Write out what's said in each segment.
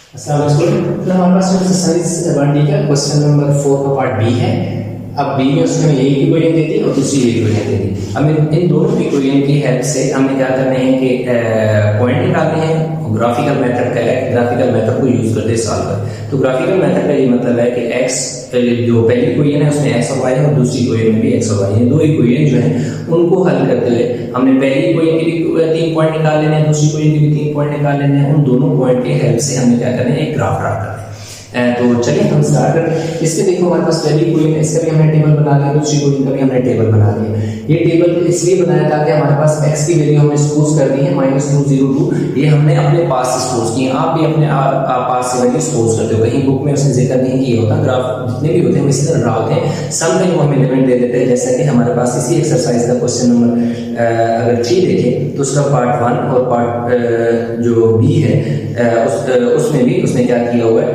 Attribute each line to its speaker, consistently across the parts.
Speaker 1: अस्सलाम वालेकुम। तो हमारे पास जो एक्सरसाइज 1D का क्वेश्चन नंबर 4 का पार्ट बी है। अब बी में उसने एक इक्वेशन दे दी और दूसरी इक्वेशन दे दी। अब इन दोनों इक्वेशन की हेल्प से हमने क्या करना है कि पॉइंट निकालने हैं। ग्राफिकल मेथड का है, ग्राफिकल मेथड को यूज करते सॉल्व कर। तो ग्राफिकल मेथड का ये मतलब है कि x जो पहली इक्वेशन है उसमें x और y है और दूसरी इक्वेशन में भी x और y है। दो इक्वेशन जो है उनको हल करते हुए हमने पहली इक्वेशन के भी 3 पॉइंट निकाल लेने हैं, दूसरी इक्वेशन के भी 3 पॉइंट निकाल लेने हैं। उन दोनों पॉइंट के हेल्प से हमें क्या करना है, एक ग्राफ ड्रा करना है। तो चलिए हम स्टार्ट करते। इसके देखो हमारे पास पहली इक्वेशन है, इसका भी हमने टेबल बना लिया, दूसरी इक्वेशन का भी हमने टेबल बना लिया। ये टेबल इसलिए बनाया था कि हमारे पास x की वैल्यू हमने सपोज कर दी है -202। ये हमने अपने पास से सपोज की है। आप भी अपने पास से वैल्यू सपोज करते हो, कहीं बुक में उसने जिक्र नहीं किया होता। ग्राफ जितने भी होते हैं इसी तरह ड्रा होते हैं। समटाइम वो हमें एलिमेंट दे देते हैं, जैसा कि हमारे पास इसी एक्सरसाइज का क्वेश्चन नंबर अगर 3 देखें तो उसका पार्ट 1 और पार्ट जो बी है उसमें भी उसने क्या किया हुआ है,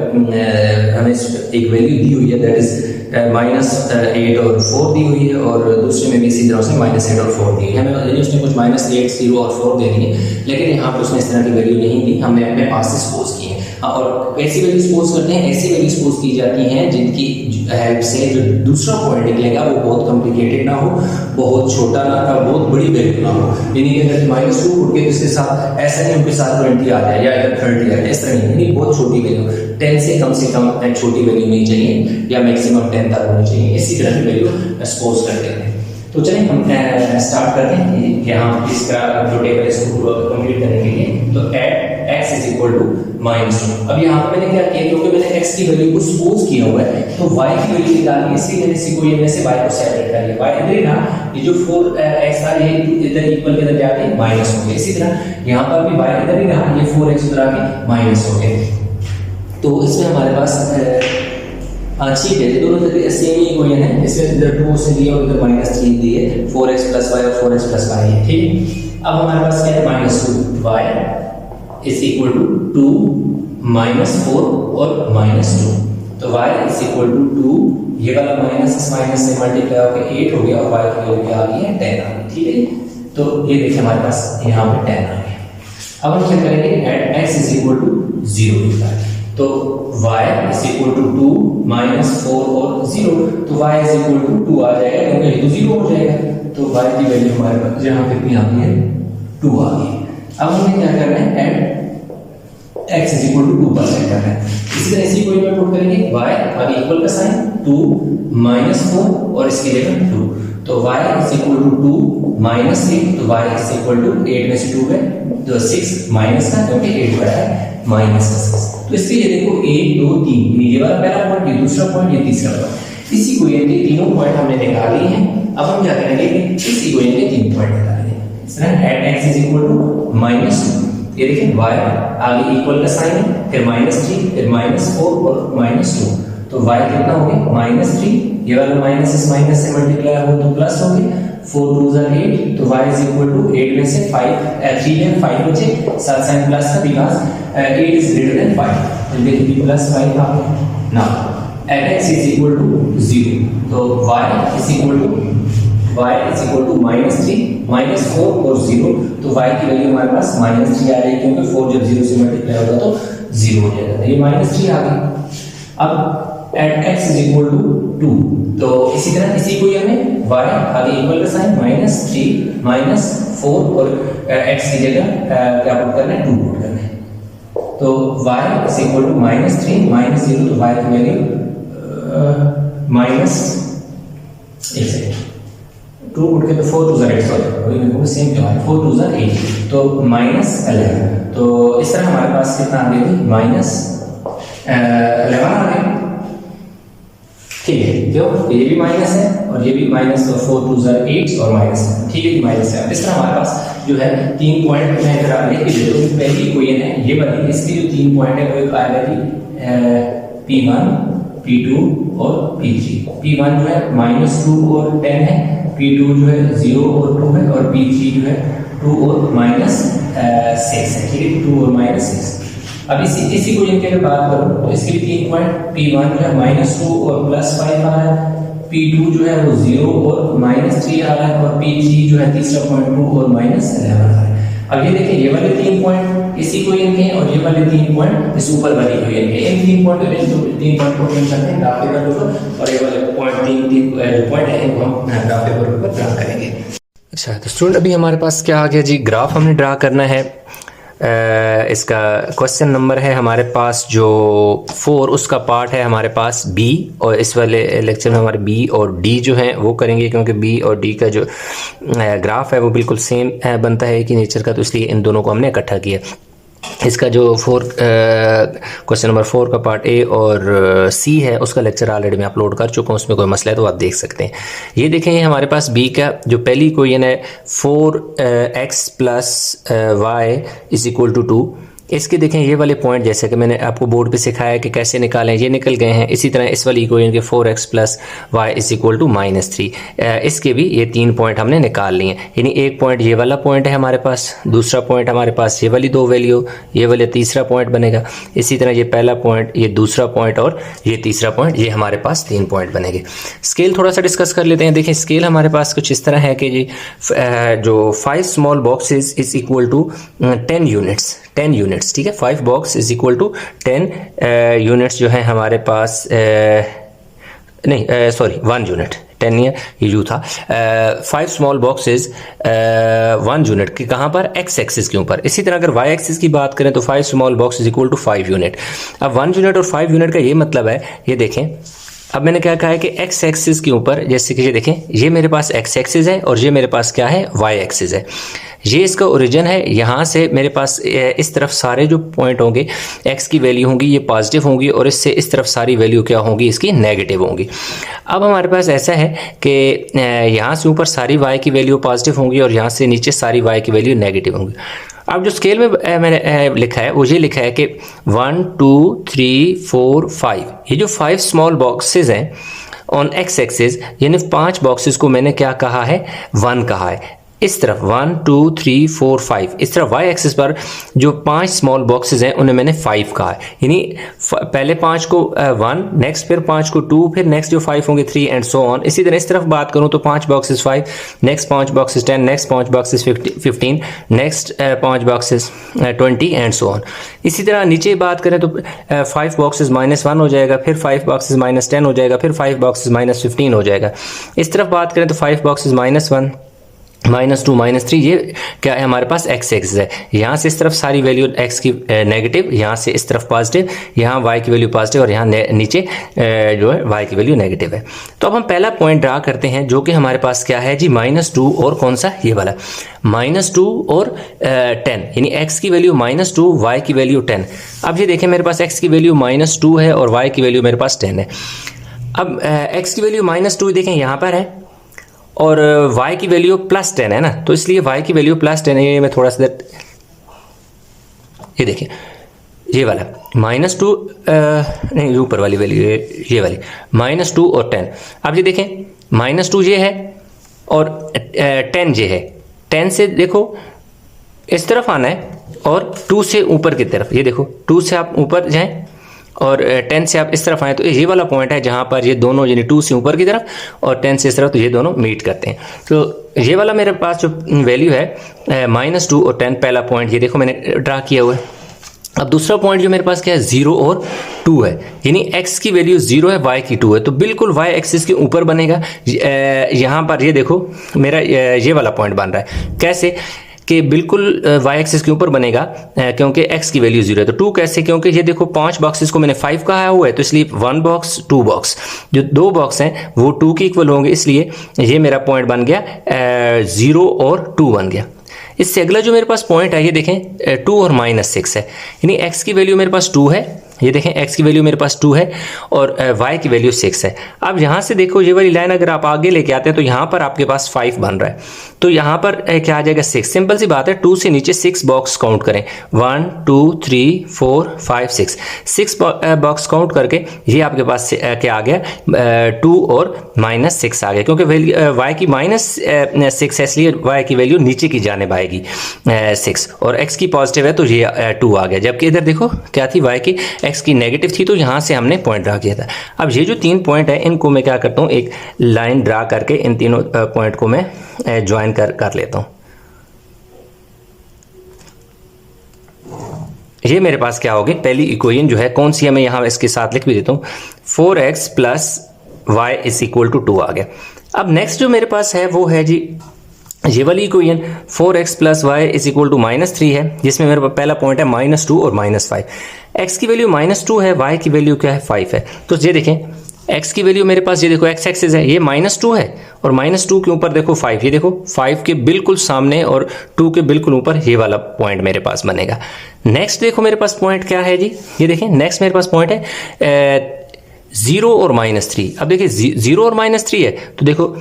Speaker 1: हमें एक वैल्यू दी हुई है, दैट इज -8 और 4 दी हुई है, और दूसरे में भी इसी तरह से -8 और 4 दी है। हमें उसने कुछ -8, 0 और 4 दे दिए, लेकिन यहाँ पे उसने इस तरह की वैल्यू नहीं दी, हमने अपने पास से सपोज की है। और ऐसी वैल्यू सपोज करते हैं, ऐसी वैल्यू सपोज की जाती हैं जिनकी हेल्प से जो दूसरा पॉइंट निकलेगा वो बहुत कॉम्प्लिकेटेड ना हो, बहुत छोटा ना हो, बहुत बड़ी वैल्यू ना हो। यानी कि अगर -2 उठ के इसके साथ ऐसा नहीं उनके साथ 20 आ जाए या 30 आ जाए, इस तरह नहीं, यानी बहुत छोटी वैल्यू 10 से कम छोटी वैल्यू नहीं चाहिए, या मैक्सिमम 10 तक होनी चाहिए। इसी तरह की वैल्यू सपोज करते हैं। तो चलिए हम स्टार्ट करते हैं कि हम इसका जो टेबल इसको कंप्लीट करने के लिए। तो x इज इक्वल टू -2। अब यहाँ पे मैंने क्या किया, क्योंकि मैंने x की वैल्यू को सपोज किया हुआ है तो y की वैल्यू निकालनी, इसलिए मैंने इसी को में से y को सेपरेट कर लिया। y इधर ही था, ये जो 4x था ये इधर इक्वल के इधर जाके माइनस हो गया। इसी तरह यहाँ पर भी y इधर ही रहा, ये 4x उधर आके माइनस हो गया। तो इसमें हमारे पास ठीक है, दोनों तरह सेम ही इक्वेशन है। इसमें इधर 2 से दिया और इधर -3 दिए, 4x + y और 4x + y है, ठीक है। अब हमारे पास क्या है, -2 y इज इक्वल टू 2 -4 और -2। तो y इज इक्वल टू 2, ये वाला माइनस इस माइनस से मल्टीप्लाई होकर 8 हो गया और y की वैल्यू आ गई है 10 आ गई, ठीक है। तो ये देखिए हमारे पास यहाँ पे 10 आ गया। अब हम क्या करेंगे, at x is equal to 0 लिखा है। तो y इज इक्वल टू 2 -4 और 0, तो y इज इक्वल टू 2 आ जाएगा, क्योंकि ये तो 0 हो जाएगा। तो y की वैल्यू हमारे पास यहाँ कितनी आ गई है, 2 आ गई। अब हमें क्या करना है, at x is equal to 2 पर सेट करना है। इसी तरह इसी को में पुट करेंगे, y आगे इक्वल का साइन 2 -4 और इसकी जगह 2, तो y इज इक्वल टू 2 -8, तो y इज इक्वल टू 8 में से 2 है तो 6 माइनस का, क्योंकि 8 बड़ा है -6। तो इसके ये देखो 1 2 3, ये वाला पहला पॉइंट, ये दूसरा पॉइंट, ये तीसरा पॉइंट। इसी को ये तीनों पॉइंट हमने निकाल लिए हैं। अब हम क्या करेंगे, इसी को ये 3 पॉइंट निकालेंगे। इस तरह at x is equal to -2, ये देखिए y आगे इक्वल का साइन है, फिर -3, फिर -4 और -2, तो y कितना हो गया, -3, ये वाला माइनस इस माइनस से मल्टीप्लाई हो तो प्लस हो गया, 4 2 are 8, तो y इज इक्वल टू 8 में से 3 है 5 बचे, साथ साइन प्लस का, बिकॉज़ 8 इज ग्रेटर देन 5, तो देखिए +5 आ गया। Now at x is equal to 0, तो y इज इक्वल टू -3 -4 और 0, तो y की वैल्यू हमारे पास -3 आ रही है, क्योंकि 4 जब 0 से मल्टीप्लाई होगा तो 0 हो जाएगा, ये -3 आ गई। अब at x is equal to 2, तो इसी तरह इसी को हमें y आगे इक्वल का साइन -3 -4 और x की जगह क्या पुट करना है, 2 पुट करना है। तो y इज इक्वल टू -3 -0, तो y की वैल्यू -2 पुट के तो 4 2 8, सॉरी वही बिल्कुल सेम क्यों है, 4 2 8, तो -11, तो इस तरह हमारे पास कितना आ गया, -11 आ गया, ठीक है। क्यों, ये भी माइनस है और ये भी माइनस, तो 4 2 8 और माइनस, ठीक है, माइनस है। इस तरह हमारे पास जो है 3 पॉइंट मैं इधर लिख के दे दूं। पहली इक्वेशन है ये वाली, इसकी जो 3 पॉइंट है वो आएगा जी P1 P2 और P3। P1 जो है -2 और 10 है, P2 जो है 0 और 2 है, और P3 जो है 2 और -6 है, ठीक है, 2 और -6। अब इसी को इनके बात करूं तो इसके भी 3 पॉइंट, P1 जो है -2 और +5 आ रहा है, P2 जो है वो 0 और -3 आ रहा है, और P3 जो है तीसरा पॉइंट 2 और -11 आ रहा है। अब ये देखिए ये वाले 3 पॉइंट इस इक्वेशन के हैं और ये वाले 3 पॉइंट इस ऊपर वाली इक्वेशन के। इन 3 पॉइंट को हम करते हैं ग्राफ पेपर ऊपर, और ये वाले पॉइंट तीन जो पॉइंट है इनको हम ग्राफ पेपर ऊपर ड्रा करेंगे। अच्छा तो स्टूडेंट अभी हमारे पास क्या आ गया जी, ग्राफ हमने ड्रा करना है। इसका क्वेश्चन नंबर है हमारे पास जो 4, उसका पार्ट है हमारे पास बी, और इस वाले लेक्चर में हमारे बी और डी जो हैं वो करेंगे, क्योंकि बी और डी का जो ग्राफ है वो बिल्कुल सेम बनता है कि नेचर का, तो इसलिए इन दोनों को हमने इकट्ठा किया। इसका जो क्वेश्चन नंबर 4 का पार्ट ए और सी है उसका लेक्चर ऑलरेडी मैं अपलोड कर चुका हूँ, उसमें कोई मसला है तो आप देख सकते हैं। ये देखें ये हमारे पास बी का जो पहली इक्वेशन है 4x + y = 2। इसके देखें ये वाले पॉइंट जैसे कि मैंने आपको बोर्ड पे सिखाया कि कैसे निकालें, ये निकल गए हैं। इसी तरह इस वाली इक्वेशन के 4x + y = -3, इसके भी ये 3 पॉइंट हमने निकाल लिए। यानी एक पॉइंट ये वाला पॉइंट है हमारे पास, दूसरा पॉइंट हमारे पास ये वाली 2 वैल्यू, ये वाले तीसरा पॉइंट बनेगा। इसी तरह ये पहला पॉइंट, ये दूसरा पॉइंट और ये तीसरा पॉइंट, ये हमारे पास 3 पॉइंट बनेंगे। स्केल थोड़ा सा डिस्कस कर लेते हैं। देखिए स्केल हमारे पास कुछ इस तरह है कि जी जो 5 स्मॉल बॉक्सेस = 10 यूनिट्स, 10 यूनिट्स, ठीक है। 5 बॉक्स = 10 यूनिट्स जो है हमारे पास, नहीं सॉरी 1 यूनिट, 10 नहीं है ये यू था। 5 स्मॉल बॉक्सेस 1 यूनिट की कहाँ पर, एक्स एक्सिस के ऊपर। इसी तरह अगर वाई एक्सिस की बात करें तो 5 स्मॉल बॉक्सेस = 5 यूनिट। अब 1 यूनिट और 5 यूनिट का ये मतलब है, ये देखें अब मैंने क्या कहा है कि एक्स एक्सिस के ऊपर, जैसे कि ये देखें ये मेरे पास एक्स एक्सिस है और ये मेरे पास क्या है, वाई एक्सिस है। ये इसका ओरिजिन है, यहाँ से मेरे पास इस तरफ सारे जो पॉइंट होंगे एक्स की वैल्यू होंगी ये पॉजिटिव होंगी, और इससे इस तरफ सारी वैल्यू क्या होंगी, इसकी नेगेटिव होंगी। अब हमारे पास ऐसा है कि यहाँ से ऊपर सारी वाई की वैल्यू पॉजिटिव होंगी और यहाँ से नीचे सारी वाई की वैल्यू नेगेटिव होंगी। अब जो स्केल में मैंने लिखा है वो ये लिखा है कि 1 2 3 4 5, ये जो 5 स्मॉल बॉक्सेस हैं ऑन एक्स एक्सिस, यानी 5 बॉक्सेस को मैंने क्या कहा है, 1 कहा है। इस तरफ 1 2 3 4 5, इस तरफ वाई एक्सिस पर जो 5 स्मॉल बॉक्सेस हैं उन्हें मैंने 5 कहा है। यानी पहले 5 को 1, नेक्स्ट फिर 5 को 2, फिर नेक्स्ट जो 5 होंगे 3 एंड सो ऑन। इसी तरह इस तरफ बात करूं तो 5 boxes 5, next 5 boxes 10, next 5 boxes 15, next 5 boxes 20 and so on. इसी तरह नीचे बात करें तो 5 बॉक्सेस -1 हो जाएगा, फिर 5 बॉक्सेस -10 हो जाएगा, फिर 5 बॉक्सेस -15 हो जाएगा। इस तरफ बात करें तो 5 बॉक्सेस -1 -2 -3, ये क्या है हमारे पास एक्स एक्सिस है। यहाँ से इस तरफ सारी वैल्यू एक्स की नेगेटिव, यहाँ से इस तरफ पॉजिटिव, यहाँ वाई की वैल्यू पॉजिटिव और यहाँ नीचे जो है वाई की वैल्यू नेगेटिव है। तो अब हम पहला पॉइंट ड्रा करते हैं जो कि हमारे पास क्या है जी, -2 और कौन सा, ये वाला -2 और 10, यानी एक्स की वैल्यू -2, वाई की वैल्यू 10। अब ये देखें मेरे पास एक्स की वैल्यू -2 है और वाई की वैल्यू मेरे पास 10 है। अब एक्स की वैल्यू -2 देखें यहाँ पर है और y की वैल्यू +10 है ना, तो इसलिए y की वैल्यू +10 है। ये मैं थोड़ा सा ये देखिए ये वाला -2 नहीं ऊपर वाली वैल्यू ये वाली -2 और 10। अब ये देखें -2 ये है और 10 ये है। 10 से देखो इस तरफ आना है और 2 से ऊपर की तरफ, ये देखो 2 से आप ऊपर जाएं और 10 से आप इस तरफ आए तो ये वाला पॉइंट है जहां पर ये दोनों यानी 2 से ऊपर की तरफ और 10 से इस तरफ, तो ये दोनों मीट करते हैं। तो ये वाला मेरे पास जो वैल्यू है -2 और 10, पहला पॉइंट ये देखो मैंने ड्रा किया हुआ है। अब दूसरा पॉइंट जो मेरे पास क्या है, 0 और 2 है, यानी x की वैल्यू 0 है, y की 2 है, तो बिल्कुल y एक्सिस के ऊपर बनेगा। यहाँ पर ये देखो मेरा ये वाला पॉइंट बन रहा है, कैसे कि बिल्कुल y एक्सिस के ऊपर बनेगा क्योंकि x की वैल्यू 0 है। तो 2 कैसे, क्योंकि ये देखो 5 बॉक्सेस को मैंने 5 कहा हुआ है, तो इसलिए 1 बॉक्स 2 बॉक्स, जो 2 बॉक्स हैं वो 2 के इक्वल होंगे, इसलिए ये मेरा पॉइंट बन गया 0 और 2 बन गया। इससे अगला जो मेरे पास पॉइंट है ये देखें 2 और -6 है, यानी x की वैल्यू मेरे पास 2 है, ये देखें x की वैल्यू मेरे पास 2 है और y की वैल्यू 6 है। अब यहाँ से देखो ये वाली लाइन अगर आप आगे लेके आते हैं तो यहाँ पर आपके पास 5 बन रहा है, तो यहाँ पर क्या आ जाएगा 6। सिंपल सी बात है, 2 से नीचे 6 बॉक्स काउंट करें, 1 2 3 4 5 6 बॉक्स काउंट करके ये आपके पास क्या आ गया 2 और -6 आ गया, क्योंकि वैल्यू y की -6 है इसलिए y की वैल्यू नीचे की जानिब आएगी 6 और x की पॉजिटिव है तो ये 2 आ गया। जबकि इधर देखो क्या थी, y की x की नेगेटिव थी, तो यहाँ से हमने पॉइंट ड्रा किया था। अब ये जो 3 पॉइंट है इनको मैं क्या करता हूँ, एक लाइन ड्रा करके इन तीनों पॉइंट को मैं ज्वाइन कर लेता हूँ। ये मेरे पास क्या होगी, पहली इक्वेशन जो है कौन सी है, मैं यहाँ इसके साथ लिख भी देता हूँ, 4x plus y is equal to 2 आ गया। अब नेक्स्ट जो मेरे पास है वो है जी ये वाली equation 4x plus y is equal to -3 है, जिसमें मेरे पास पहला पॉइंट है -2 और -5। x की वैल्यू -2 है, y की वैल्यू क्या है 5 है। तो ये देखें x की वैल्यू मेरे पास ये देखो x एक्सिस है, ये -2 है और -2 के ऊपर देखो 5, ये देखो 5 के बिल्कुल सामने और 2 के बिल्कुल ऊपर ये वाला पॉइंट मेरे पास बनेगा। नेक्स्ट देखो मेरे पास पॉइंट क्या है जी, ये देखें नेक्स्ट मेरे पास पॉइंट है 0 और -3। अब देखिए 0 और -3 है तो देखो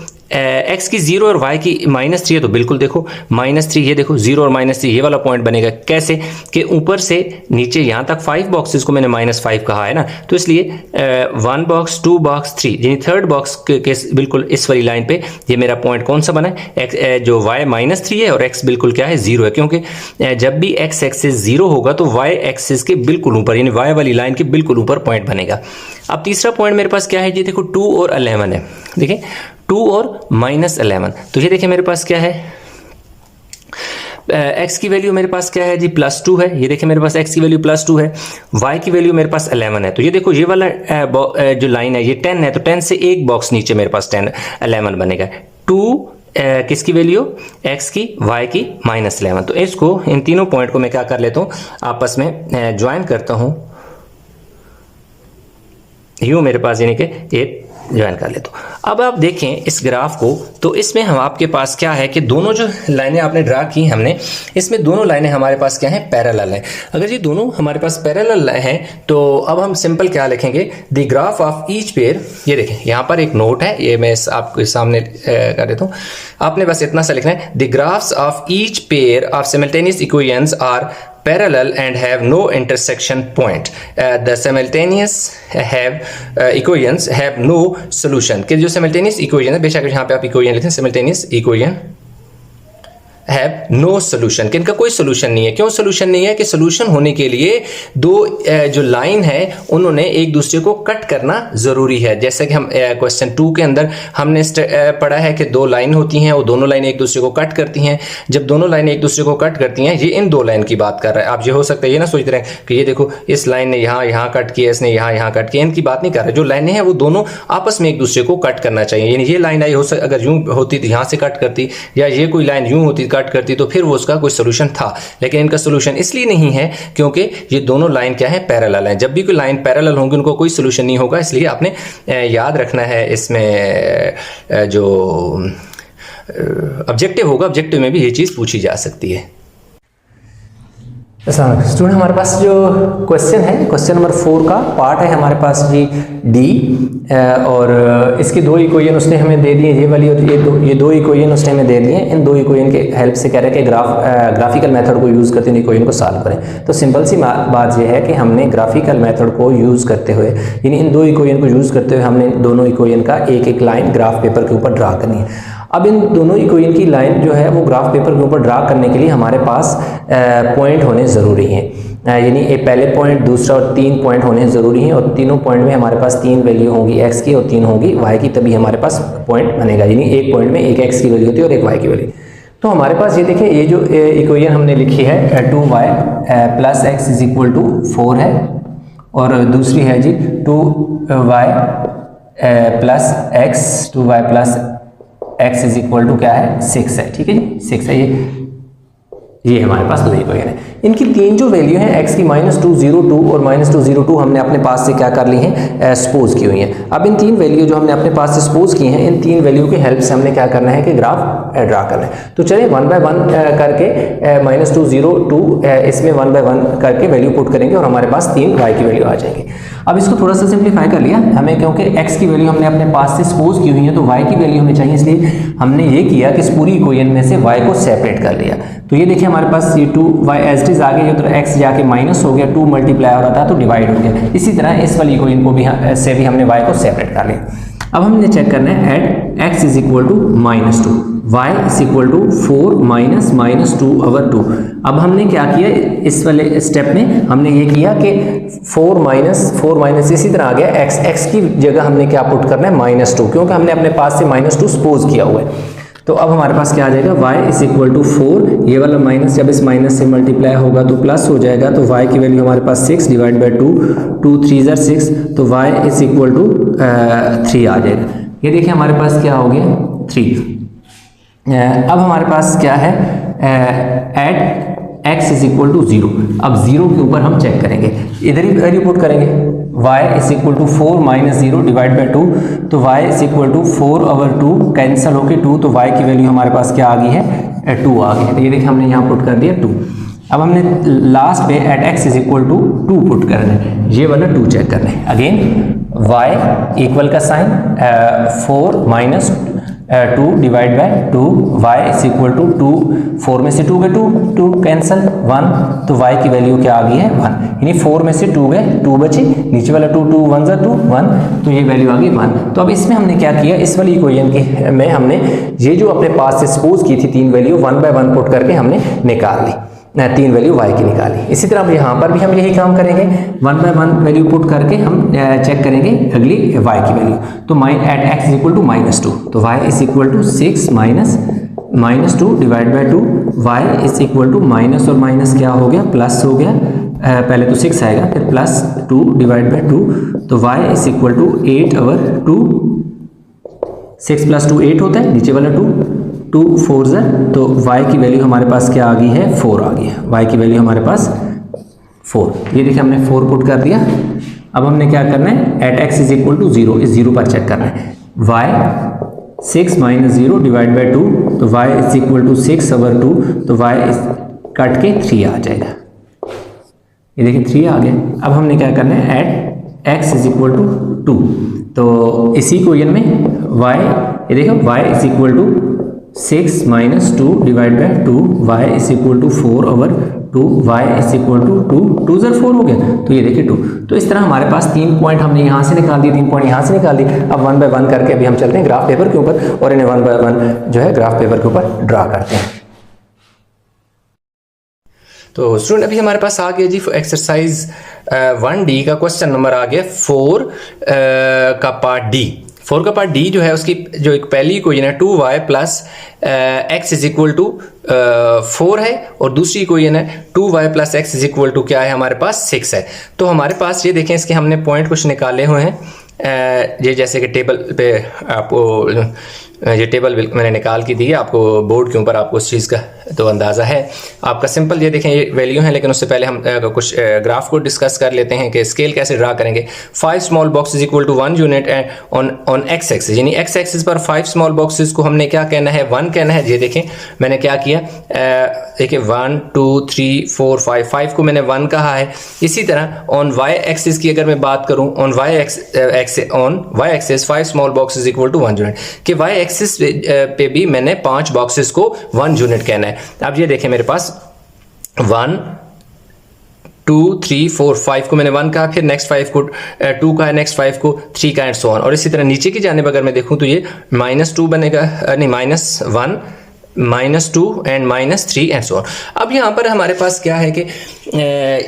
Speaker 1: x की 0 और y की -3 है, तो बिल्कुल देखो -3, ये देखो 0 और -3 ये वाला पॉइंट बनेगा। कैसे कि ऊपर से नीचे यहाँ तक 5 बॉक्सेस को मैंने -5 कहा है ना, तो इसलिए 1 बॉक्स 2 बॉक्स 3 यानी थर्ड बॉक्स के बिल्कुल इस वाली लाइन पे ये मेरा पॉइंट कौन सा बना है, जो y -3 है और x बिल्कुल क्या है 0 है, क्योंकि जब भी x एक्सिस 0 होगा तो y एक्सिस के बिल्कुल ऊपर यानी y वाली लाइन के बिल्कुल ऊपर पॉइंट बनेगा। अब तीसरा पॉइंट मेरे पास क्या है जी, देखो 2 और 11 है, देखिए 2 और -11, तो ये देखिए मेरे पास क्या है x की वैल्यू मेरे पास क्या है जी +2 है, ये देखिए मेरे पास x की वैल्यू +2 है, y की वैल्यू मेरे पास 11 है। तो ये देखो ये वाला जो लाइन है ये 10 है, तो 10 से एक बॉक्स नीचे मेरे पास 11 बनेगा। 2 किसकी वैल्यू, x की, y की -11। तो इसको इन तीनों पॉइंट को मैं क्या कर लेता हूँ आपस में ज्वाइन करता हूँ, यूं मेरे पास यानी कि ये ज्वाइन कर लेता हूँ। अब आप देखें इस ग्राफ को, तो इसमें हम आपके पास क्या है कि दोनों जो लाइनें आपने ड्रा की हमने, इसमें दोनों लाइनें हमारे पास क्या हैं, पैरेलल हैं। अगर ये दोनों हमारे पास पैरेलल हैं तो अब हम सिंपल क्या लिखेंगे, the graph of each pair. ये देखें यहाँ पर एक नोट है, ये मैं आपके सामने कर देता हूँ, आपने बस इतना सा लिखना है, the graphs of each pair of simultaneous equations are parallel and have no intersection point. The simultaneous equations have no solution. कि जो simultaneous equation है, बेशक यहाँ पे आप equation लिखें, simultaneous equation have no solution, कि इनका कोई सोल्यूशन नहीं है। क्यों सोल्यूशन नहीं है, कि सोल्यूशन होने के लिए दो जो लाइन है उन्होंने एक दूसरे को कट करना जरूरी है। जैसे कि हम क्वेश्चन 2 के अंदर हमने पढ़ा है कि दो लाइन होती हैं, वो दोनों लाइनें एक दूसरे को कट करती हैं। जब दोनों लाइनें एक दूसरे को कट करती हैं, ये इन दो लाइन की बात कर रहा है। आप ये हो सकता है ये ना सोच रहे हैं कि ये देखो इस लाइन ने यहाँ कट किया, इसने यहाँ कट किया, इनकी बात नहीं कर रहा। जो लाइनें हैं वो दोनों आपस में एक दूसरे को कट करना चाहिए। यानी ये लाइन आई हो सकता अगर यूं होती तो यहाँ से कट करती, या ये कोई लाइन यूं होती कट करती, तो फिर वो उसका कोई सोल्यूशन था। लेकिन इनका सोल्यूशन इसलिए नहीं है क्योंकि ये दोनों लाइन क्या है, पैरेलल हैं। जब भी कोई लाइन पैरेलल होंगी उनको कोई सोल्यूशन नहीं होगा। इसलिए आपने याद रखना है, इसमें जो ऑब्जेक्टिव होगा, ऑब्जेक्टिव में भी ये चीज़ पूछी जा सकती है। स्टूडेंट हमारे पास जो क्वेश्चन है, क्वेश्चन नंबर 4 का पार्ट है हमारे पास जी डी, और इसकी दो इक्वेशन उसने हमें दे दिए, ये वाली और ये दो इक्वेशन उसने हमें दे दिए। इन दो इक्वेशन के हेल्प से कह रहे हैं कि ग्राफिकल मेथड को यूज़ करते हुए इक्वेशन को सॉल्व करें। तो सिंपल सी बात यह है कि हमने ग्राफिकल मेथड को यूज़ करते हुए, यानी इन दो इक्वेशन को यूज़ करते हुए हमने दोनों इक्वेशन का एक एक लाइन ग्राफ पेपर के ऊपर ड्रा करनी है। अब इन दोनों इक्वेशन की लाइन जो है वो ग्राफ पेपर के ऊपर ड्रा करने के लिए हमारे पास पॉइंट होने ज़रूरी हैं, यानी एक पहले पॉइंट, दूसरा और 3 पॉइंट होने ज़रूरी हैं, और तीनों पॉइंट में हमारे पास 3 वैल्यू होंगी x की और 3 होंगी y की, तभी हमारे पास पॉइंट बनेगा। यानी एक पॉइंट में एक x की वैल्यू होती है और एक y की वैल्यू। तो हमारे पास ये देखिए, ये जो इक्वेशन हमने लिखी है 2y plus x is equal to 4 है, और दूसरी है जी 2y plus x, 2y plus x is equal to क्या है, 6 है। ठीक है जी, 6 है। ये हमारे पास दो इक्वेशन है। इनकी तीन जो वैल्यू है x की -202 और -202 हमने अपने पास से क्या कर ली है, सपोज की हुई है। अब इन तीन वैल्यू जो हमने अपने पास से सपोज की हैं, इन तीन वैल्यू की हेल्प से हमने क्या करना है कि ग्राफ ड्रा करना है। तो चलिए 1 बाय 1 करके -202 इसमें 1 बाय 1 करके वैल्यू पुट करेंगे और हमारे पास 3 y की वैल्यू आ जाएगी। अब इसको थोड़ा सा सिंप्लीफाई कर लिया हमें, क्योंकि x की वैल्यू हमने अपने पास से सपोज की हुई है, तो y की वैल्यू हमें चाहिए, इसलिए हमने ये किया कि इस पूरी इक्वेशन में से y को सेपरेट कर लिया। तो ये देखिए हमारे पास ये 2y एज इट इज आ गया, तो x जाके माइनस हो गया, 2 मल्टीप्लाई हो रहा था तो डिवाइड हो गया। इसी तरह इस वाली इक्वेशन को भी से भी हमने y को सेपरेट कर लिया। अब हमने चेक करना है at x is equal to -2, y is equal to 4 minus -2/2। अब हमने क्या किया, इस वाले स्टेप में हमने ये किया कि 4 माइनस इसी तरह आ गया, x की जगह हमने क्या पुट करना है, -2, क्योंकि हमने अपने पास से -2 सपोज किया हुआ है। तो अब हमारे पास क्या आ जाएगा, y इज इक्वल टू 4, ये वाला माइनस जब इस माइनस से मल्टीप्लाई होगा तो प्लस हो जाएगा, तो y की वैल्यू हमारे पास 6 डिवाइड बाई 2, 2 3 ज़र 6, तो y इज इक्वल टू 3 आ जाएगा। ये देखिए हमारे पास क्या हो गया 3। अब हमारे पास क्या है, at x is equal to 0। अब 0 के ऊपर हम चेक करेंगे, इधर ही वैल्यू पुट करेंगे, y is equal to 4 minus 0 divide by 2, तो y is equal to 4 over 2 cancel होके 2, तो y की वैल्यू हमारे पास क्या आ गई है 2 आ गई है। तो ये देखिए हमने यहाँ पुट कर दिया 2। अब हमने लास्ट पे at x is equal to 2 put करना है, ये वाला 2 चेक करना है। अगेन y इक्वल का sign 4 minus 2 divide by 2, y is equal to 2, 4 में से 2 गए 2 कैंसिल 1, तो y की वैल्यू क्या आ गई है 1, यानी 4 में से 2 गए 2 बचे, नीचे वाला 2 2 1 2 1, तो ये वैल्यू आ गई 1। तो अब इसमें हमने क्या किया, इस वाली इक्वेशन के में हमने ये जो अपने पास से सपोज की थी 3 वैल्यू 1 बाय 1 पुट करके हमने निकाल ली, 3 वैल्यू y की निकाली। इसी तरह यहाँ पर भी हम यही काम करेंगे, 1 बाय 1 वैल्यू पुट करके हम चेक करेंगे अगली y की वैल्यू। तो at x is equal to -2, तो y is equal to 6 minus 2 divide by 2, y is equal to minus और माइनस क्या हो गया, प्लस हो गया, पहले तो 6 आएगा फिर प्लस 2 डिवाइड बाय 2, तो y is equal to 8 over 2, 6 plus 2 8 होता है, नीचे वाला 2 4 ज़र, तो y की वैल्यू हमारे पास क्या आ गई है 4 आ गई है, y की वैल्यू हमारे पास 4। ये देखिए हमने 4 पुट कर दिया। अब हमने क्या करना है, at x is equal to 0, इस 0 पर चेक करना है, y 6 माइनस 0 डिवाइड बाई 2, तो y is equal to 6 over 2, तो y कट के 3 आ जाएगा। ये देखिए 3 आ गया। अब हमने क्या करना है, at x is equal to 2, तो इसी क्वेश्चन में y, ये देखो y is equal to 6 minus 2 divide by 2, y is equal to 4 over 2, y is equal to 2 ज़र 4 हो गया, तो ये देखिए 2। तो इस तरह हमारे पास 3 पॉइंट हमने यहाँ से निकाल दिए, 3 पॉइंट यहाँ से निकाल दिए। अब 1 बाय 1 करके अभी हम चलते हैं ग्राफ पेपर के ऊपर और इन्हें 1 बाय 1 जो है ग्राफ पेपर के ऊपर ड्रा करते हैं। तो स्टूडेंट अभी हमारे पास आ गया जी एक्सरसाइज 1D का क्वेश्चन नंबर आ गया 4 का पार्ट डी। 4 का पार्ट डी जो है उसकी जो एक पहली इक्वेशन है 2y plus x is equal to 4 है, और दूसरी इक्वेशन है 2y plus x is equal to क्या है हमारे पास 6 है। तो हमारे पास ये देखें इसके हमने पॉइंट कुछ निकाले हुए हैं, ये जैसे कि टेबल पे आपको ये टेबल मैंने निकाल के दी है आपको बोर्ड के ऊपर, आपको उस चीज़ का तो अंदाज़ा है आपका। सिंपल ये देखें ये वैल्यू है, लेकिन उससे पहले हम कुछ ग्राफ को डिस्कस कर लेते हैं कि स्केल कैसे ड्रा करेंगे। 5 small boxes equal to 1 unit on x axis, यानी एक्स एक्सिस पर 5 स्मॉल बॉक्सेस को हमने क्या कहना है 1 कहना है। ये देखें मैंने क्या किया, देखिए 1 2 3 4 5 को मैंने 1 कहा है। इसी तरह ऑन वाई एक्सिस की अगर मैं बात करूं, on y axis 5 small boxes equal to 1 unit, कि वाई एक्सिस पे भी मैंने 5 बॉक्सेस को 1 यूनिट कहना है। अब ये देखें मेरे पास 1 2 3 4 5 को मैंने 1 कहा, फिर नेक्स्ट 5 को 2 का है, नेक्स्ट 5 को 3 का एंड सो ऑन। और इसी तरह नीचे की जानिब अगर मैं देखूं तो ये -2 बनेगा, नहीं -1 -2 एंड -3 एंड सो ऑन। अब यहाँ पर हमारे पास क्या है कि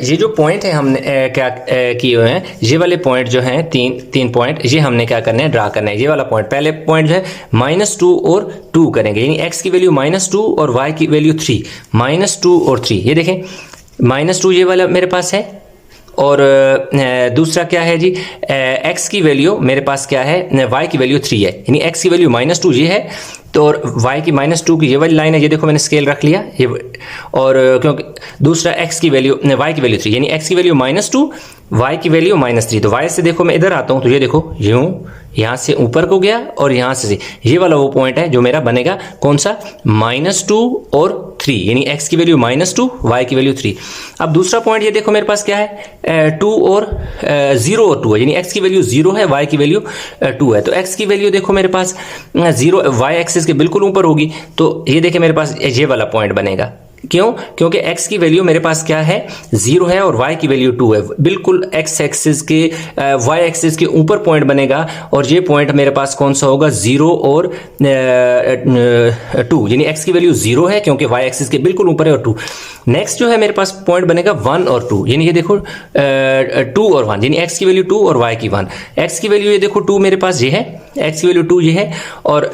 Speaker 1: ये जो पॉइंट है हमने क्या किए हुए हैं, ये वाले पॉइंट जो हैं तीन पॉइंट, ये हमने क्या करना है ड्रा करना है। ये वाला पॉइंट, पहले पॉइंट जो है -2 और 2 करेंगे, यानी x की वैल्यू -2 और y की वैल्यू 3, -2 और 3। ये देखें -2 ये वाला मेरे पास है, और दूसरा क्या है जी, x की वैल्यू मेरे पास क्या है, y की वैल्यू 3 है, यानी x की वैल्यू -2 ये है, तो और y की -2 की ये वाली लाइन है, ये देखो मैंने स्केल रख लिया ये, और क्योंकि दूसरा x की वैल्यू y की वैल्यू 3, यानी x की वैल्यू -2 y की वैल्यू -3। तो y से देखो मैं इधर आता हूँ तो ये देखो यूं यहाँ से ऊपर को गया और यहाँ से ये वाला वो पॉइंट है जो मेरा बनेगा कौन सा, -2 और 3, यानी x की वैल्यू -2 y की वैल्यू 3। अब दूसरा पॉइंट ये देखो मेरे पास क्या है, 2 और 0 और 2 है, यानी x की वैल्यू 0 है, y की वैल्यू 2 है। तो x की वैल्यू देखो मेरे पास 0 y एक्सिस के बिल्कुल ऊपर होगी, तो ये देखे मेरे पास ये वाला पॉइंट बनेगा। क्यों? क्योंकि x की वैल्यू मेरे पास क्या है 0 है और y की वैल्यू 2 है, बिल्कुल x एक्सिस के y एक्सिस के ऊपर पॉइंट बनेगा, और ये पॉइंट मेरे पास कौन सा होगा 0 और 2, यानी x की वैल्यू 0 है क्योंकि y एक्सिस के बिल्कुल ऊपर है, और 2। नेक्स्ट जो है मेरे पास पॉइंट बनेगा 1 और 2, यानी ये देखो 2 और 1, यानी x की वैल्यू 2 और y की 1। x की वैल्यू ये देखो 2 मेरे पास ये है, x की वैल्यू 2 ये है और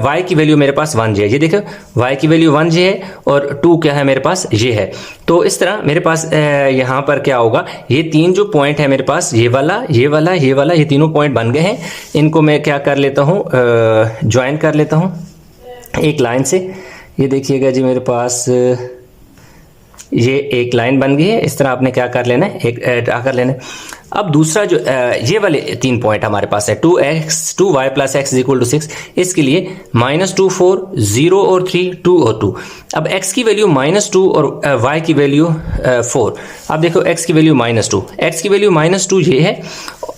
Speaker 1: y की वैल्यू मेरे पास 1 ये देखो y की वैल्यू 1 ये है और 2 क्या है मेरे पास ये है। तो इस तरह मेरे पास यहाँ पर क्या होगा, ये तीन जो पॉइंट है मेरे पास, ये वाला ये वाला ये वाला, ये तीनों पॉइंट बन गए हैं। इनको मैं क्या कर लेता हूँ, ज्वाइन कर लेता हूँ एक लाइन से। ये देखिएगा जी मेरे पास ये एक लाइन बन गई है। इस तरह आपने क्या कर लेना है, एक ड्रा कर लेना है। अब दूसरा जो ये वाले तीन पॉइंट हमारे पास है 2y plus x is equal to 6, इसके लिए -2 4 0 और 3 2 और 2। अब x की वैल्यू -2 और y की वैल्यू 4। अब देखो x की वैल्यू -2, x की वैल्यू -2 ये है,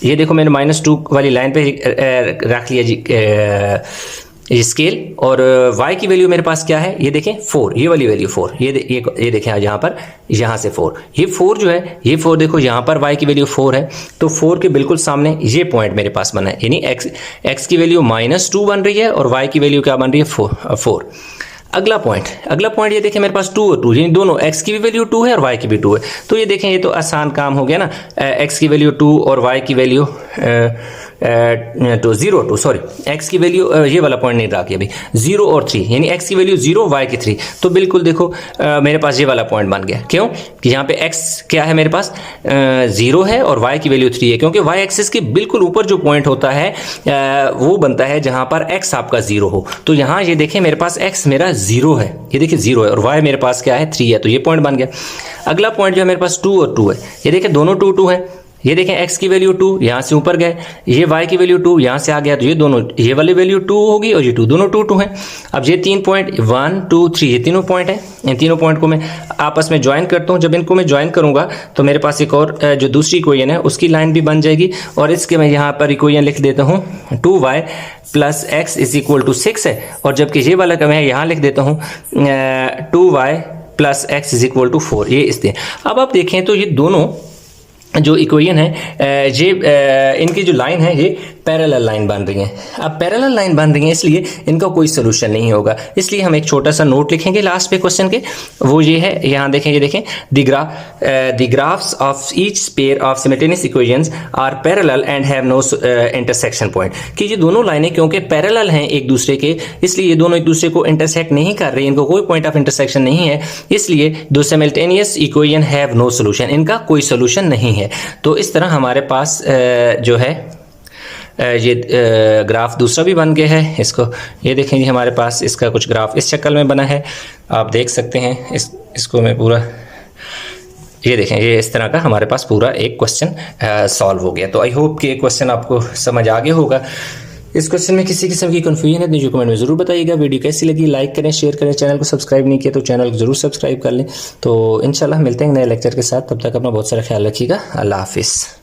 Speaker 1: ये देखो मैंने -2 वाली लाइन पे रख लिया जी स्केल। और y की वैल्यू मेरे पास क्या है, ये देखें 4, ये वाली वैल्यू 4, ये देखें यहाँ पर, यहाँ से 4, ये 4 जो है, ये 4 देखो यहाँ पर y की वैल्यू 4 है, तो 4 के बिल्कुल सामने ये पॉइंट मेरे पास बना है, यानी x की वैल्यू -2 बन रही है और y की वैल्यू क्या बन रही है 4। अगला पॉइंट ये देखें मेरे पास 2 और 2, यानी दोनों x की भी वैल्यू 2 है और y की भी 2 है। तो ये देखें ये तो आसान काम हो गया ना, x की वैल्यू 2 और y की वैल्यू 2 सॉरी x की वैल्यू ये वाला पॉइंट नहीं रहा कि अभी 0 और 3, यानी x की वैल्यू 0 y की 3। तो बिल्कुल देखो मेरे पास ये वाला पॉइंट बन गया। क्यों कि यहाँ पे x क्या है मेरे पास 0 है और y की वैल्यू 3 है, क्योंकि y एक्सिस के बिल्कुल ऊपर जो पॉइंट होता है वो बनता है जहाँ पर x आपका 0 हो। तो यहाँ ये देखें मेरे पास x मेरा 0 है, ये देखिए 0 है और y मेरे पास क्या है 3 है, तो ये पॉइंट बन गया। अगला पॉइंट जो है मेरे पास 2 और 2 है, ये देखें दोनों 2 2 है, ये देखें x की वैल्यू 2 यहाँ से ऊपर गए, ये y की वैल्यू 2 यहाँ से आ गया, तो ये दोनों ये वाली वैल्यू 2 होगी और ये 2 दोनों 2 2 हैं। अब ये तीन पॉइंट 1 2 3 ये तीनों पॉइंट हैं, इन तीनों पॉइंट को मैं आपस में ज्वाइन करता हूँ। जब इनको मैं ज्वाइन करूंगा तो मेरे पास एक और जो दूसरी इक्वेशन है उसकी लाइन भी बन जाएगी और इसके मैं यहाँ पर इक्वेशन लिख देता हूँ 2y plus x is equal to 6 है, और जबकि ये वाला मैं यहाँ लिख देता हूँ 2y plus x is equal to 4। ये इसलिए अब आप देखें तो ये दोनों जो इक्वेशन है ये इनकी जो लाइन है ये पैरेलल लाइन बन रही है। अब पैरेलल लाइन बन रही है इसलिए इनका कोई सोल्यूशन नहीं होगा, इसलिए हम एक छोटा सा नोट लिखेंगे लास्ट पे क्वेश्चन के, वो ये है, यहाँ देखें, ये देखें the graphs of each pair of simultaneous equations are parallel and have no intersection point. कि ये दोनों लाइनें क्योंकि पैरेलल हैं एक दूसरे के, इसलिए ये दोनों एक दूसरे को इंटरसेक्ट नहीं कर रही, इनको कोई पॉइंट ऑफ इंटरसेक्शन नहीं है, इसलिए दो सिमिल्टेनियस इक्वेशन हैव नो सोल्यूशन, इनका कोई सोल्यूशन नहीं है। तो इस तरह हमारे पास जो है ये ग्राफ दूसरा भी बन गया है। इसको ये देखेंगे हमारे पास इसका कुछ ग्राफ इस शक्ल में बना है, आप देख सकते हैं। इसको मैं पूरा ये देखें, ये इस तरह का हमारे पास पूरा एक क्वेश्चन सॉल्व हो गया। तो आई होप कि ये क्वेश्चन आपको समझ आ गया होगा। इस क्वेश्चन में किसी किस्म की कंफ्यूजन है तो कमेंट में जरूर बताइएगा। वीडियो कैसी लगी लाइक करें, शेयर करें, चैनल को सब्सक्राइब नहीं किया तो चैनल को जरूर सब्सक्राइब कर लें। तो इंशाल्लाह मिलते हैं नए लेक्चर के साथ, तब तक अपना बहुत सारा ख्याल रखिएगा। अल्लाह हाफिज़।